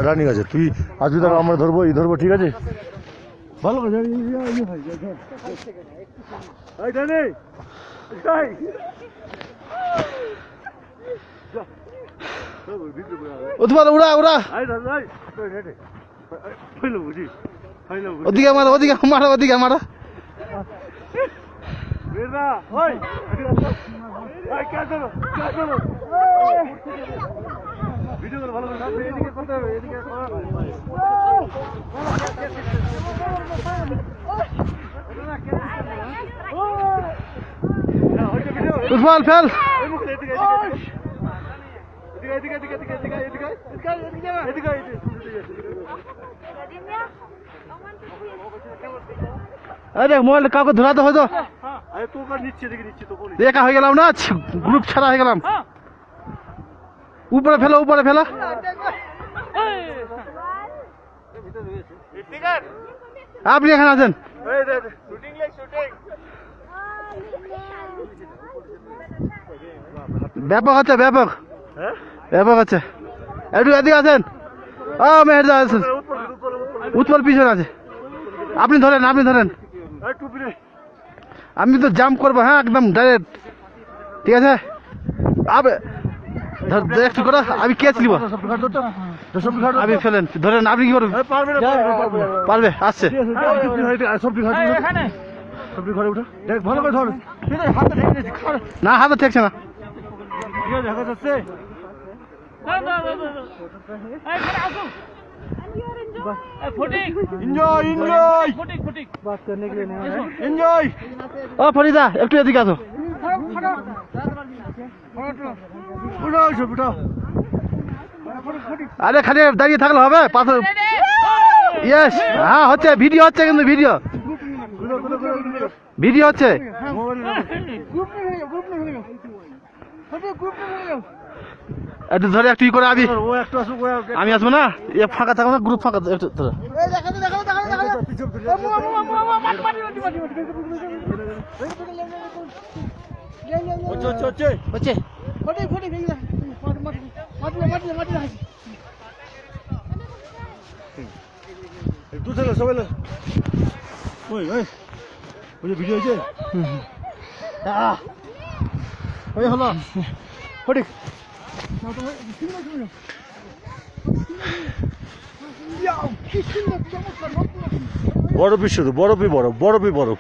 Running আছে। তুই আসবি তাহলে আমরা ধরবো, ধরবো, ঠিক আছে? ভালো করে উড়া উড়া, ওদিকে মারো, ওদিকে মারো, ওদিকে মারো। উসমান ফেল। আরে মোবাইল কাউকে ধরাতে হয়তো একা হয়ে গেলাম না, গ্রুপ ছাড়া হয়ে গেলাম। উপরে ফেলো, উপরে ফেলো। আপনি এখানে আছেন? ব্যাপক হচ্ছে, ব্যাপক ব্যাপক হচ্ছে। একটু এদিকে আছেন। মেহেরদা আছেন, উৎপল পিছনে আছে। আপনি ধরেন, আপনি ধরেন। আমি তো জাম্প করবো, হ্যাঁ একদম ডাইরেক্ট, ঠিক আছে? একটু করো, আমি ক্যাচ নিব। আপনি ফেলেন, ধরেন। আপনি কি করবেন? পারবে, আসছে। না, হাতে ঠেকছে না। ও ফরিদা, একটু এদিকে আসো। আরে খালি দাঁড়িয়ে থাকলে হবে? পাথর, ইয়েস, হ্যাঁ হচ্ছে, ভিডিও হচ্ছে, কিন্তু ভিডিও ভিডিও হচ্ছে। একটু ধরে একটু করে আমি আসবো না, ফাঁকা থাকবো না, গ্রুপ ফাঁকা। একটু ভিডিও হয়েছে হলো ফটিক। বরফই শুধু, বরফই বরফ, বরফই বরফ।